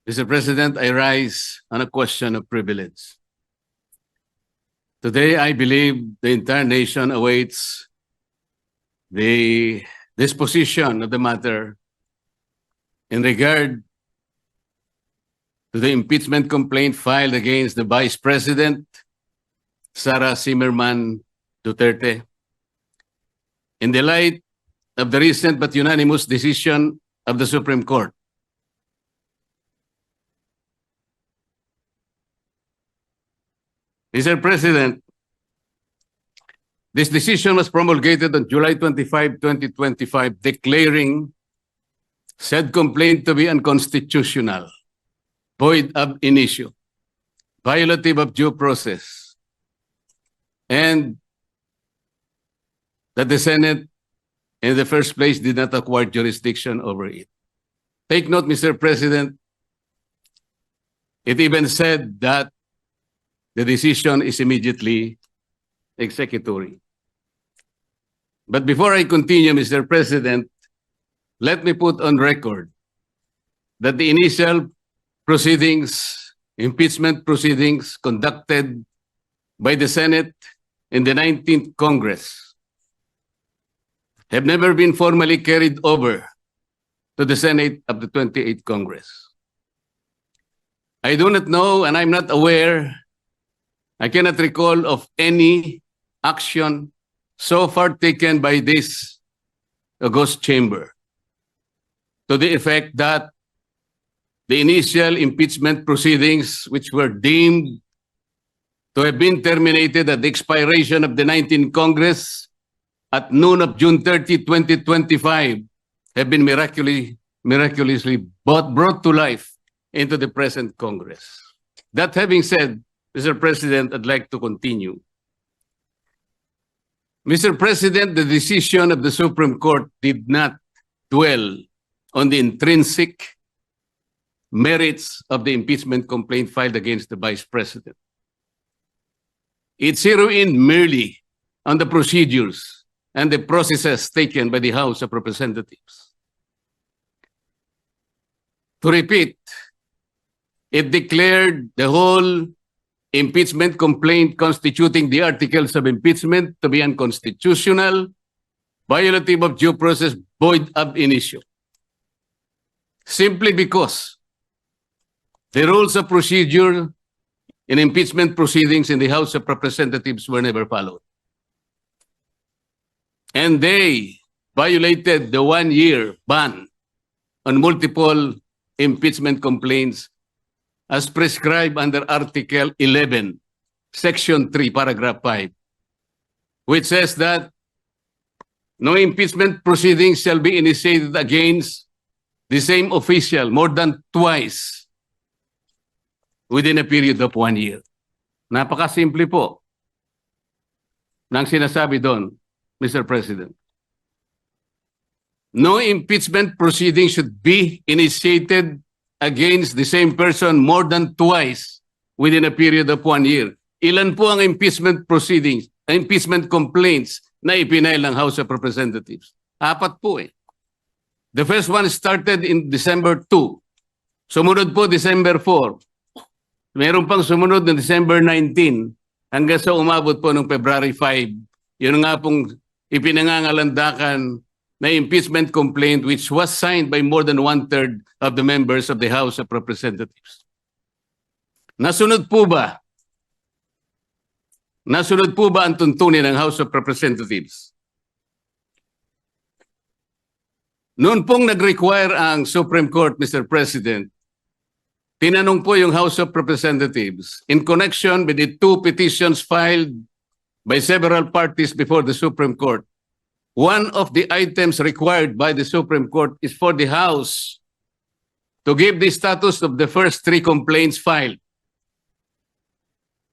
Mr. President, I rise on a question of privilege. Today, I believe the entire nation awaits the disposition of the matter in regard to the impeachment complaint filed against the Vice President, Sara Zimmerman Duterte. In the light of the recent but unanimous decision of the Supreme Court, Mr. President, this decision was promulgated on July 25, 2025, declaring said complaint to be unconstitutional, void ab initio, violative of due process, and that the Senate in the first place did not acquire jurisdiction over it. Take note, Mr. President, it even said that the decision is immediately executory. But before I continue, Mr. President, let me put on record that the initial proceedings, impeachment proceedings conducted by the Senate in the 19th Congress have never been formally carried over to the Senate of the 28th Congress. I do not know, and I'm not aware, I cannot recall of any action so far taken by this august chamber to the effect that the initial impeachment proceedings, which were deemed to have been terminated at the expiration of the 19th Congress at noon of June 30, 2025, have been miraculously brought to life into the present Congress. That having said, Mr. President, I'd like to continue. Mr. President, the decision of the Supreme Court did not dwell on the intrinsic merits of the impeachment complaint filed against the Vice President. It zeroed in merely on the procedures and the processes taken by the House of Representatives. To repeat, it declared the whole impeachment complaint constituting the articles of impeachment to be unconstitutional, violative of due process, void ab initio. Simply because the rules of procedure in impeachment proceedings in the House of Representatives were never followed. And they violated the one-year ban on multiple impeachment complaints as prescribed under Article 11, Section 3, Paragraph 5, which says that no impeachment proceedings shall be initiated against the same official more than twice within a period of 1 year. Napakasimple po ng sinasabi doon, Mr. President. No impeachment proceeding should be initiated against the same person more than twice within a period of 1 year. Ilan po ang impeachment proceedings, impeachment complaints na ipinail ng House of Representatives? 4 po eh. The first one started in December 2. Sumunod po December 4. Meron pang sumunod na December 19 hanggang sa umabot po noong February 5. Yun nga pong ipinangangalandakan na impeachment complaint which was signed by more than 1/3 of the members of the House of Representatives. Nasunod po ba? Nasunod po ba ang tuntunin ng House of Representatives? Noon pong nag-require ang Supreme Court, Mr. President, tinanong po yung House of Representatives in connection with the 2 petitions filed by several parties before the Supreme Court. One of the items required by the Supreme Court is for the House to give the status of the first 3 complaints filed.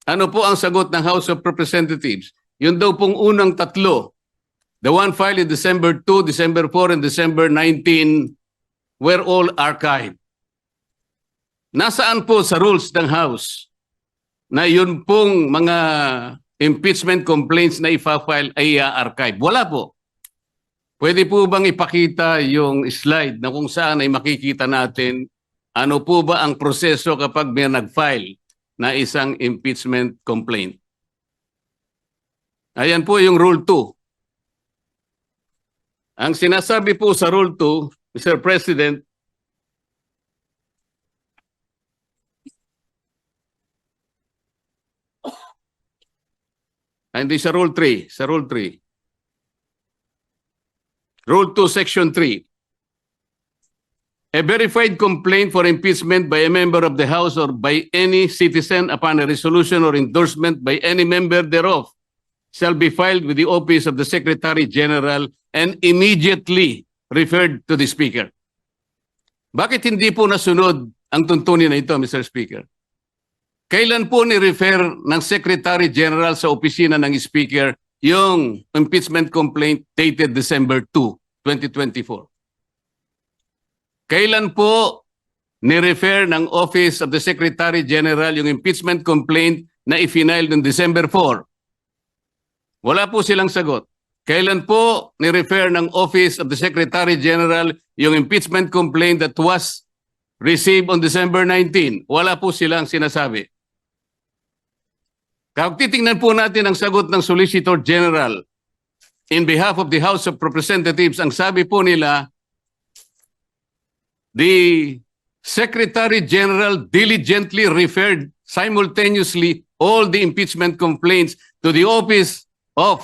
Ano po ang sagot ng House of Representatives? Yun daw pong unang 3, the one filed in December 2, December 4, and December 19 were all archived. Nasaan po sa rules ng House na yun pong mga impeachment complaints na ifa-file ay archive? Wala po. Pwede po bang ipakita yung slide na kung saan ay makikita natin Ano po ba ang proseso kapag may nag-file na isang impeachment complaint? Ayan po yung Rule 2. Ang sinasabi po sa Rule 2, Mr. President, hindi sa Rule 3, sa Rule 3. Rule 2, Section 3. A verified complaint for impeachment by a member of the House or by any citizen upon a resolution or endorsement by any member thereof shall be filed with the office of the Secretary General and immediately referred to the Speaker. Bakit hindi po nasunod ang tuntunin na ito, Mr. Speaker? Kailan po ni-refer ng Secretary General sa opisina ng Speaker yung impeachment complaint dated December 2, 2024? Kailan po ni-refer ng Office of the Secretary General yung impeachment complaint na i-file noong December 4? Wala po silang sagot. Kailan po ni-refer ng Office of the Secretary General yung impeachment complaint that was received on December 19? Wala po silang sinasabi. Kapag titingnan po natin ang sagot ng Solicitor General in behalf of the House of Representatives, ang sabi po nila, the Secretary General diligently referred simultaneously all the impeachment complaints to the office of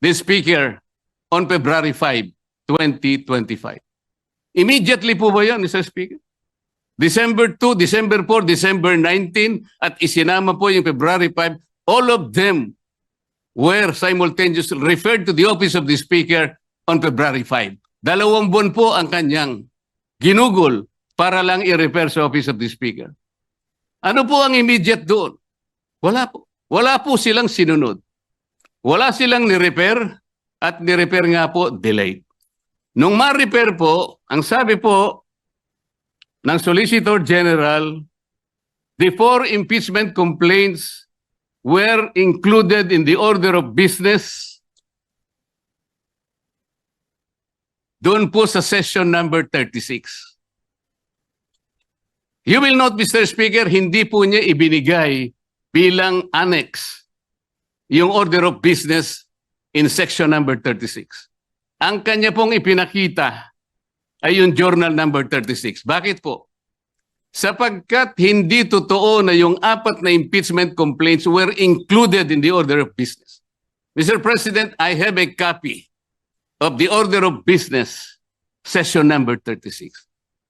the Speaker on February 5, 2025. Immediately po ba yan, Mr. Speaker? December 2, December 4, December 19, at isinama po yung February 5, all of them were simultaneously referred to the office of the Speaker on February 5. 2 buwan po ang kanyang ginugol para lang i-refer sa office of the Speaker. Ano po ang immediate doon? Wala po. Wala po silang sinunod. Wala silang ni-refer at ni-refer nga po delayed. Nung ma-refer po, ang sabi po ng Solicitor General, the 4 impeachment complaints were included in the order of business doon po sa session number 36. You will note, Mr. Speaker, hindi po niya ibinigay bilang annex yung order of business in section number 36. Ang kanya pong ipinakita ay yung journal number 36. Bakit po? Sapagkat hindi totoo na yung 4 na impeachment complaints were included in the order of business. Mr. President, I have a copy of the order of business, session number 36.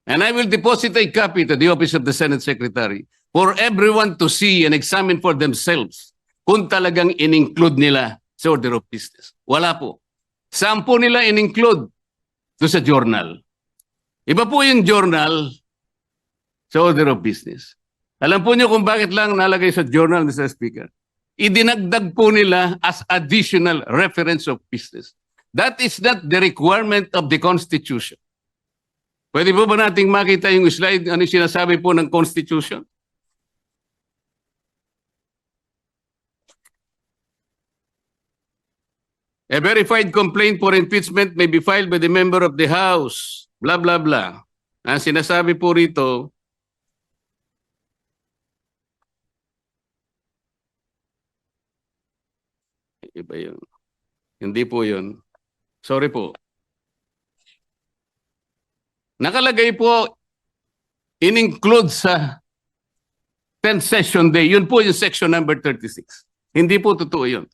And I will deposit a copy to the office of the Senate Secretary for everyone to see and examine for themselves kung talagang in-include nila sa order of business. Wala po. Saan po nila in-include? Doon sa journal. Iba po yung journal sa order of business. Alam po niyo kung bakit lang nalagay sa journal, Mr. Speaker? Idinagdag po nila as additional reference of business. That is not the requirement of the Constitution. Pwede po ba nating makita yung slide, ano yung sinasabi po ng Constitution? A verified complaint for impeachment may be filed by the member of the House, blah, blah, blah. Ang sinasabi po rito, iba yun. Hindi po yun. Sorry po. Nakalagay po, in-include sa 10th session day. Yun po yung section number 36. Hindi po totoo yun.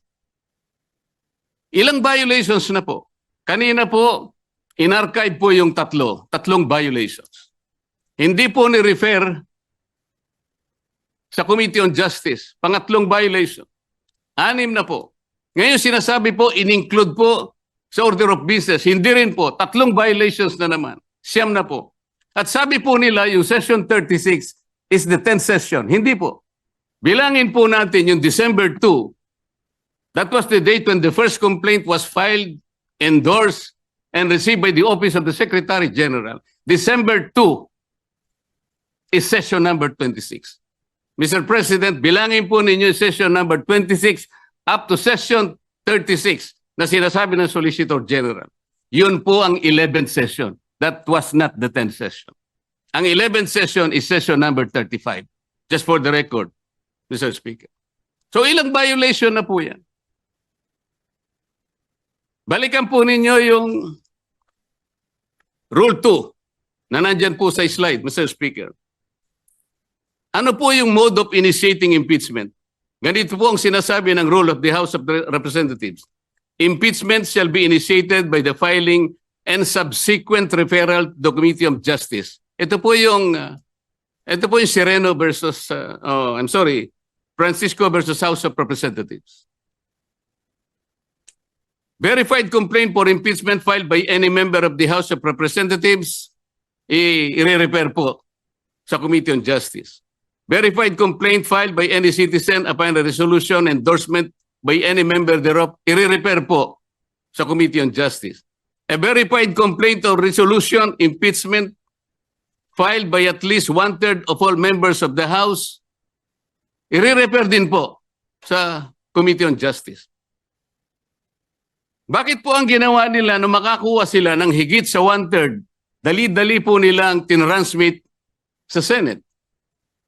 Ilang violations na po? Kanina po, in-archive po yung tatlong violations. Hindi po ni-refer sa Committee on Justice. Pangatlong violation. 6 na po. Ngayon sinasabi po, in-include po sa order of business. Hindi rin po. 3 violations na naman. 9 na po. At sabi po nila, yung session 36 is the 10th session. Hindi po. Bilangin po natin yung December 2. That was the date when the first complaint was filed, endorsed, and received by the Office of the Secretary General. December 2 is session number 26. Mr. President, bilangin po ninyo yung session number 26 up to session 36 na sinasabi ng Solicitor General. Yun po ang 11th session. That was not the 10th session. Ang 11th session is session number 35. Just for the record, Mr. Speaker. So ilang violation na po yan? Balikan po ninyo yung Rule 2 na nandyan po sa slide, Mr. Speaker. Ano po yung mode of initiating impeachment? Ganito po ang sinasabi ng rule of the House of Representatives. Impeachment shall be initiated by the filing and subsequent referral to the Committee of Justice. Ito po yung Sereno versus, Francisco versus House of Representatives. Verified complaint for impeachment filed by any member of the House of Representatives, i-refer po sa Committee on Justice. Verified complaint filed by any citizen upon a resolution endorsement by any member thereof, i-refer po sa Committee on Justice. A verified complaint or resolution impeachment filed by at least 1/3 of all members of the House, i-refer din po sa Committee on Justice. Bakit po ang ginawa nila nung makakuha sila ng higit sa 1/3, dali-dali po nila ang tinransmit sa Senate?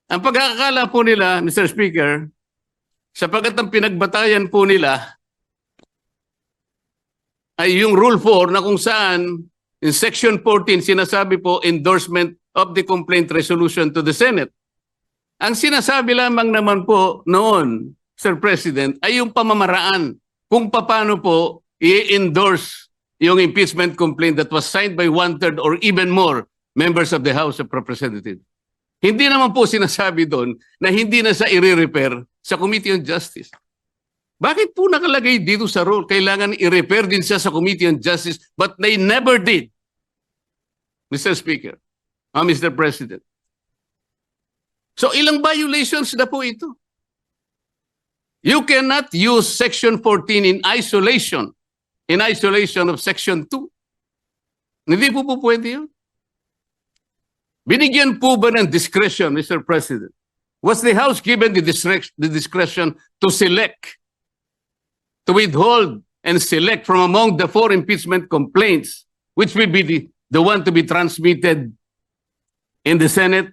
Ang pagkakakala po nila, Mr. Speaker, sapagkat ang pinagbatayan po nila ay yung Rule 4 na kung saan in Section 14 sinasabi po endorsement of the complaint resolution to the Senate. Ang sinasabi lamang naman po noon, Sir President, ay yung pamamaraan kung paano po i-endorse yung impeachment complaint that was signed by 1/3 or even more members of the House of Representatives. Hindi naman po sinasabi doon na hindi na sa i-refer sa Committee on Justice. Bakit po nakalagay dito sa rule? Kailangan i-refer din siya sa Committee on Justice, but they never did. Mr. Speaker, Mr. President. So ilang violations na po ito? You cannot use Section 14 in isolation of Section 2. Hindi po pwede yun. Binigyan po ba ng discretion, Mr. President? Was the House given the discretion to select, to withhold and select from among the 4 impeachment complaints, which will be the one to be transmitted in the Senate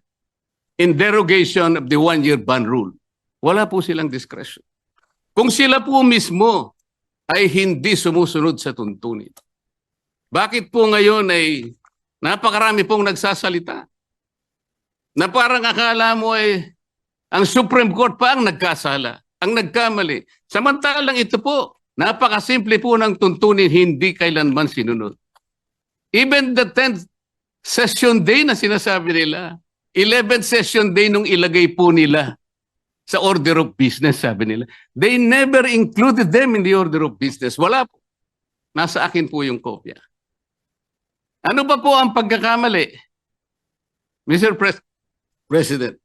in derogation of the 1-year ban rule? Wala po silang discretion. Kung sila po mismo ay hindi sumusunod sa tuntunin, bakit po ngayon ay napakarami pong nagsasalita? Na parang akala mo ay ang Supreme Court pa ang nagkasala, ang nagkamali. Samantalang ito po, napakasimple po ng tuntunin, hindi kailanman sinunod. Even the 10th session day na sinasabi nila, 11th session day nung ilagay po nila sa order of business, sabi nila, they never included them in the order of business. Wala po. Nasa akin po yung kopya. Ano ba po ang pagkakamali? Mr. President,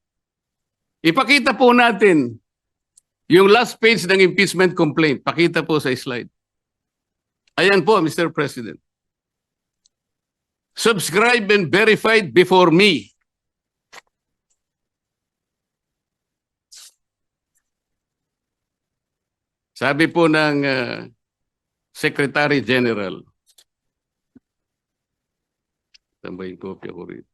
ipakita po natin yung last page ng impeachment complaint. Pakita po sa slide. Ayan po, Mr. President. Subscribed and verified before me. Sabi po ng Secretary General. Tambayin kopya ko rin.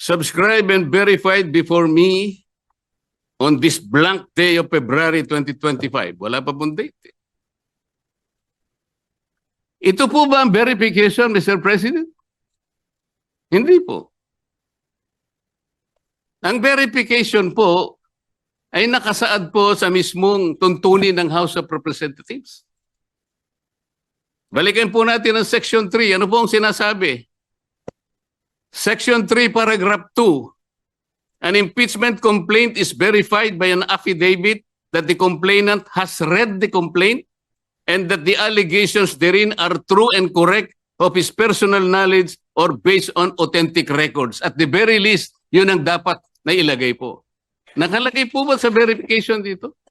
Subscribed and verified before me on this blank day of February 2025. Wala pa pong date. Ito po ba ang verification, Mr. President? Hindi po. Ang verification po ay nakasaad po sa mismong tuntunin ng House of Representatives. Balikan po natin ang Section 3. Ano po ang sinasabi? Section 3, Paragraph 2. An impeachment complaint is verified by an affidavit that the complainant has read the complaint and that the allegations therein are true and correct of his personal knowledge or based on authentic records. At the very least, yun ang dapat na ilagay po. Nakalagay po ba sa verification dito?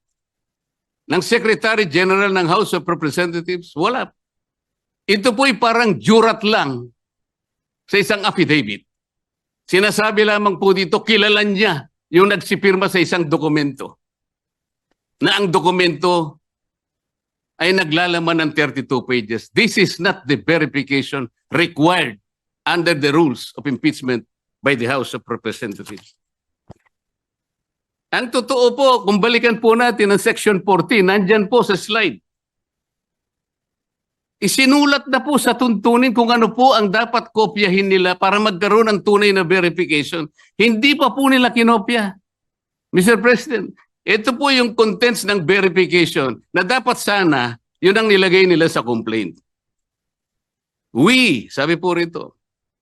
Ng Secretary General ng House of Representatives? Wala. Ito po'y parang jurat lang sa isang affidavit. Sinasabi lamang po dito, kilala niya yung nagsipirma sa isang dokumento. Na ang dokumento ay naglalaman ng 32 pages. This is not the verification required under the rules of impeachment by the House of Representatives. Ang totoo po, kung balikan po natin ang Section 14, nandyan po sa slide. Isinulat na po sa tuntunin kung ano po ang dapat kopyahin nila para magkaroon ng tunay na verification. Hindi pa po nila kinopya. Mr. President, ito po yung contents ng verification na dapat sana yun ang nilagay nila sa complaint. We, sabi po rito,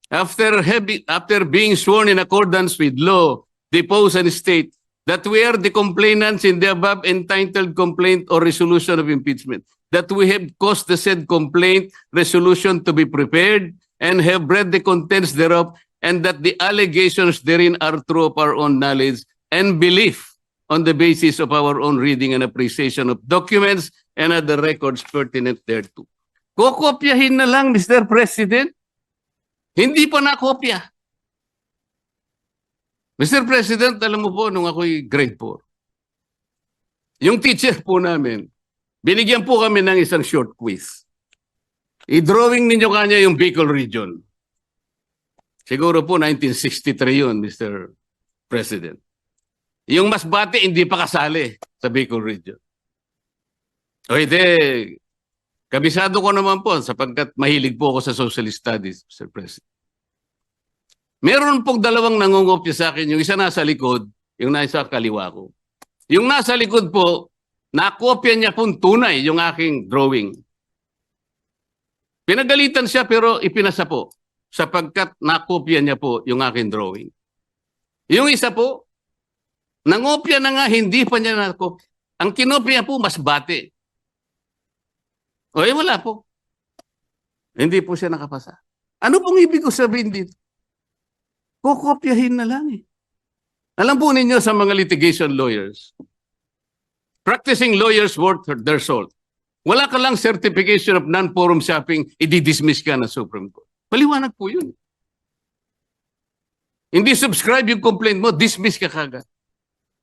after being sworn in accordance with law, depose and state that we are the complainants in the above entitled complaint or resolution of impeachment, that we have caused the said complaint resolution to be prepared and have read the contents thereof, and that the allegations therein are true of our own knowledge and belief on the basis of our own reading and appreciation of documents and other records pertinent thereto. Kokopyahin na lang, Mr. President. Hindi pa nakopya. Mr. President, alam mo po, nung ako'y grade 4, yung teacher po namin, binigyan po kami ng isang short quiz. I-drawing ninyo kanya yung Bicol region. Siguro po 1963 yun, Mr. President. Yung Masbate, hindi pa kasali sa Bicol region. O hindi, kabisado ko naman po sapagkat mahilig po ako sa social studies, Mr. President. Meron pong dalawang nangungopya sa akin, yung isa nasa likod, yung nasa kaliwa ko. Yung nasa likod po, nakopya niya pong tunay yung aking drawing. Pinagalitan siya pero ipinasa po sapagkat nakopya niya po yung aking drawing. Yung isa po, nangopya na nga, hindi pa niya nakopya. Ang kinopya po, Masbate. O wala po. Hindi po siya nakapasa. Ano pong ibig ko sabihin dito? Kokopyahin na lang eh. Alam po ninyo sa mga litigation lawyers, practicing lawyers worth their salt. Wala ka lang certification of non-forum shopping, i-dismiss ka na Supreme Court. Paliwanag po yun. Hindi subscribe yung complaint mo, dismiss ka kagad.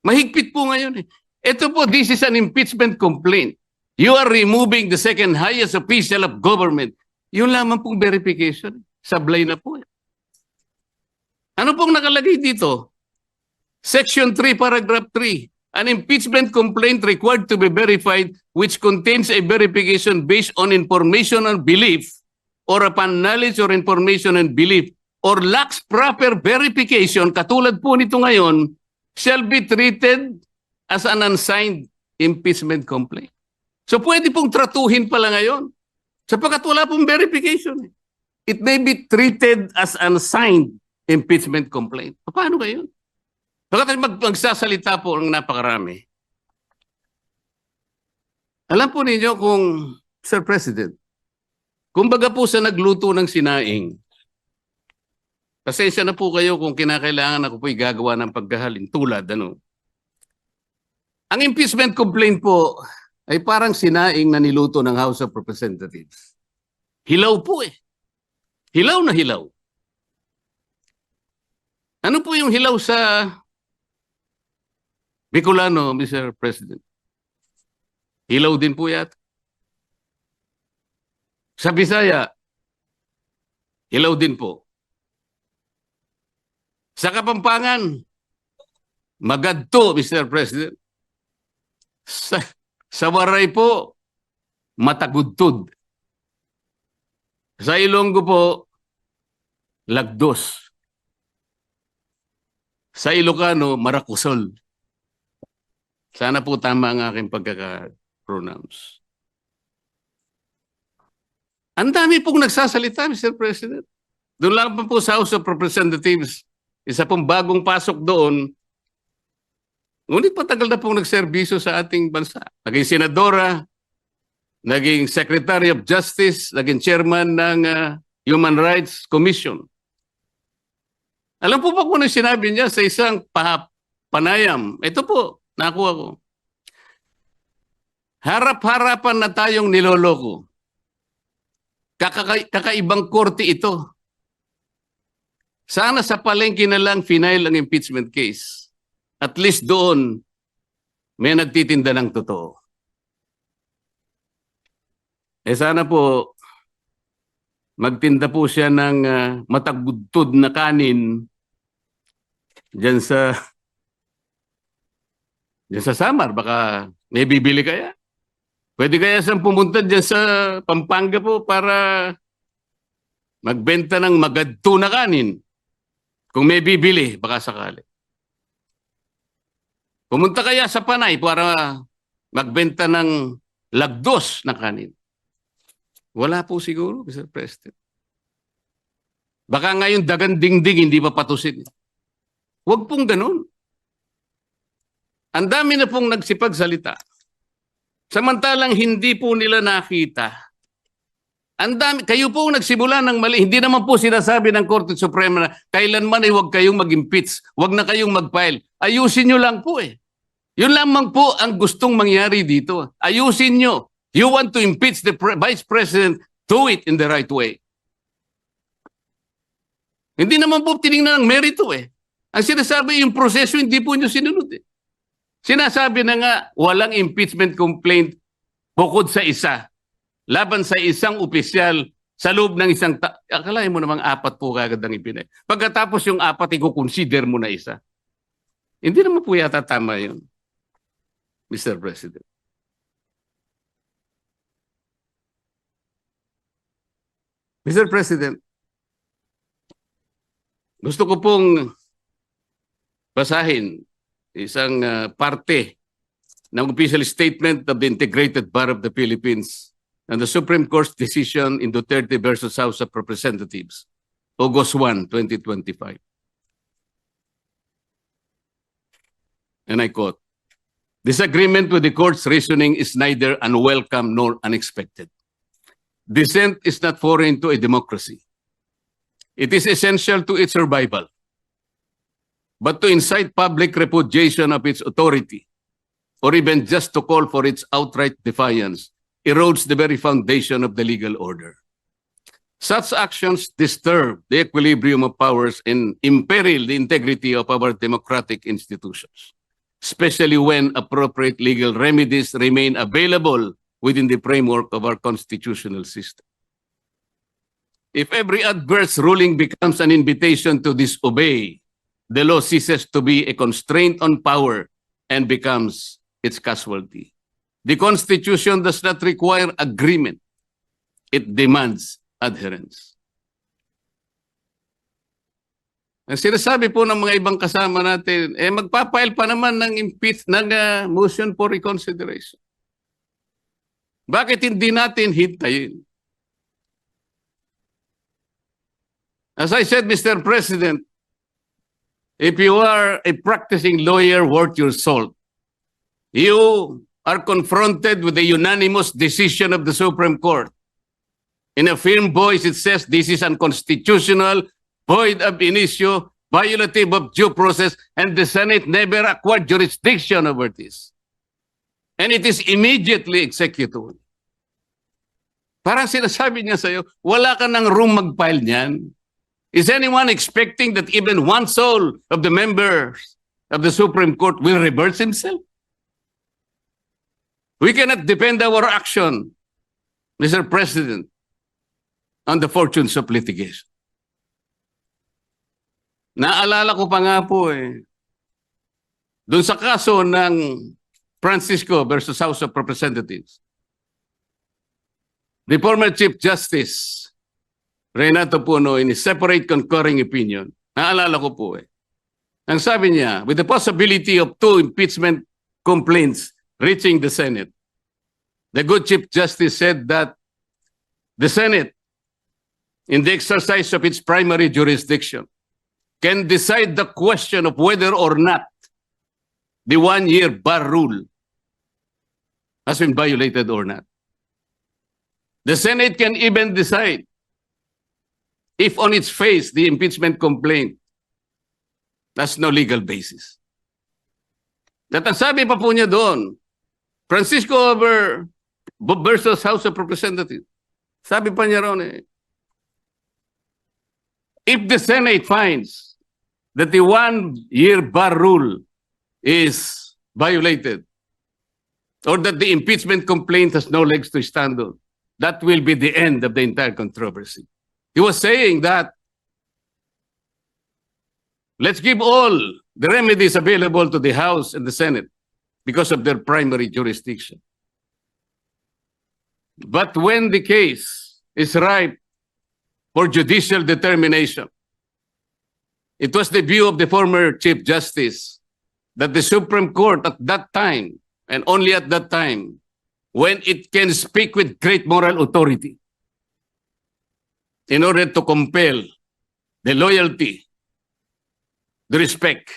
Mahigpit po ngayon eh. Ito po, this is an impeachment complaint. You are removing the second highest official of government. Yun lamang pong verification. Sablay na po eh. Ano pong nakalagay dito? Section 3, paragraph 3. An impeachment complaint required to be verified which contains a verification based on information and belief or upon knowledge or information and belief or lacks proper verification, katulad po nito ngayon, shall be treated as an unsigned impeachment complaint. So pwede pong tratuhin pala ngayon sapagkat wala pong verification. It may be treated as unsigned impeachment complaint. Paano kayo? Bakit magsasalita po ang napakarami? Alam po ninyo kung, Sir President, kumbaga po sa nagluto ng sinaing, pasensya na po kayo kung kinakailangan ako po'y gagawa ng pagkahalin tulad, ano. Ang impeachment complaint po ay parang sinaing na niluto ng House of Representatives. Hilaw po eh. Hilaw na hilaw. Ano po yung hilaw sa Bicolano, Mr. President? Hilaw din po yata. Sa Bisaya, hilaw din po. Sa Kapampangan, magadto, Mr. President. Sa Waray po, matagudtod. Sa Ilonggo po, lagdos. Sa Ilocano, marakusol. Sana po tama ang aking pagkaka-pronounce. Ang dami pong nagsasalita, Mr. President. Doon lang po sa House of Representatives, isa pong bagong pasok doon. Ngunit patagal na pong nagserbisyo sa ating bansa. Naging senadora, naging Secretary of Justice, naging chairman ng Human Rights Commission. Alam po ba kung ano sinabi niya sa isang panayam? Ito po, nakuha ko. Harap-harapan na tayong niloloko. Kakaibang korte ito. Sana sa palengke na lang final ang impeachment case. At least doon, may nagtitinda ng totoo. sana po magtinda po siya ng matagudtod na kanin diyan sa Samar. Baka may bibili kaya. Pwede kaya siyang pumunta diyan sa Pampanga po para magbenta ng magadto na kanin. Kung may bibili, baka sakali. Pumunta kaya sa Panay para magbenta ng lagdos na kanin. Wala po siguro, Mr. President. Baka ngayon dagan dingding, hindi pa patusin. Huwag pong ganun. Ang dami na pong nagsipagsalita. Samantalang hindi po nila nakita. Ang dami, kayo po nagsimula ng mali. Hindi naman po sinasabi ng Korte Suprema na kailanman ay huwag kayong mag-impeach, huwag na kayong mag-file. Ayusin nyo lang po eh. Yun lamang po ang gustong mangyari dito. Ayusin nyo. You want to impeach the Vice President, do it in the right way. Hindi naman po tinignan ng merito eh. Ang sinasabi yung proseso, hindi po nyo sinunod eh. Sinasabi na nga, walang impeachment complaint bukod sa isa. Laban sa isang opisyal sa loob ng isang akalain mo namang 4 po kagad ang ipinay. Pagkatapos yung 4, i-consider mo na isa. Hindi naman po yata tama yun, Mr. President. Mr. President, gusto ko pong basahin isang parte ng official statement of the Integrated Bar of the Philippines and the Supreme Court's decision in Duterte versus House of Representatives, August 1, 2025. And I quote, "Disagreement with the court's reasoning is neither unwelcome nor unexpected. Dissent is not foreign to a democracy. It is essential to its survival. But to incite public repudiation of its authority, or even just to call for its outright defiance, erodes the very foundation of the legal order. Such actions disturb the equilibrium of powers and imperil the integrity of our democratic institutions, especially when appropriate legal remedies remain available within the framework of our constitutional system. If every adverse ruling becomes an invitation to disobey, the law ceases to be a constraint on power and becomes its casualty. The Constitution does not require agreement. It demands adherence." Ang sinasabi po ng mga ibang kasama natin, magpapile pa naman ng motion for reconsideration. Bakit hindi natin hintayin? As I said, Mr. President, if you are a practicing lawyer worth your salt, you are confronted with the unanimous decision of the Supreme Court. In a firm voice, it says this is unconstitutional, void ab initio, violative of due process, and the Senate never acquired jurisdiction over this. And it is immediately executable. Parang sinasabi niya sa'yo, wala ka ng room mag-file niyan. Is anyone expecting that even one soul of the members of the Supreme Court will reverse himself? We cannot depend our action, Mr. President, on the fortunes of litigation. Naalala ko pa nga po doon sa kaso ng Francisco versus House of Representatives. The former Chief Justice Renato Puno, in his separate concurring opinion, naalala ko po ang sabi niya, with the possibility of 2 impeachment complaints reaching the Senate, the good Chief Justice said that the Senate, in the exercise of its primary jurisdiction, can decide the question of whether or not the 1-year bar rule has been violated or not. The Senate can even decide if on its face the impeachment complaint has no legal basis. At ang sabi pa po niya doon, Francisco versus House of Representatives, sabi pa niya roon if the Senate finds that the 1-year bar rule is violated or that the impeachment complaint has no legs to stand on, that will be the end of the entire controversy. He was saying that let's give all the remedies available to the House and the Senate because of their primary jurisdiction. But when the case is ripe for judicial determination, it was the view of the former Chief Justice that the Supreme Court at that time, and only at that time, when it can speak with great moral authority in order to compel the loyalty, the respect,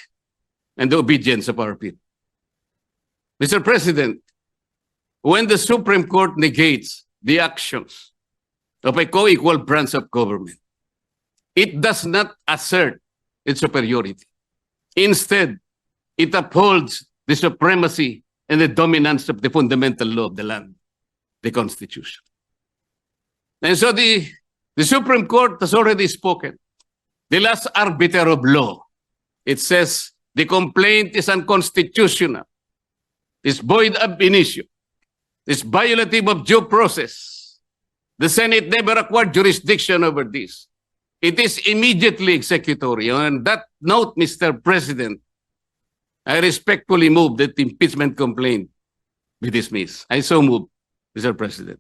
and the obedience of our people. Mr. President, when the Supreme Court negates the actions of a co-equal branch of government, it does not assert its superiority. Instead, it upholds the supremacy and the dominance of the fundamental law of the land, the Constitution. And so the Supreme Court has already spoken. The last arbiter of law, it says the complaint is unconstitutional, is void ab initio, is violative of due process. The Senate never acquired jurisdiction over this. It is immediately executory. On that note, Mr. President, I respectfully move that the impeachment complaint be dismissed. I so move, Mr. President.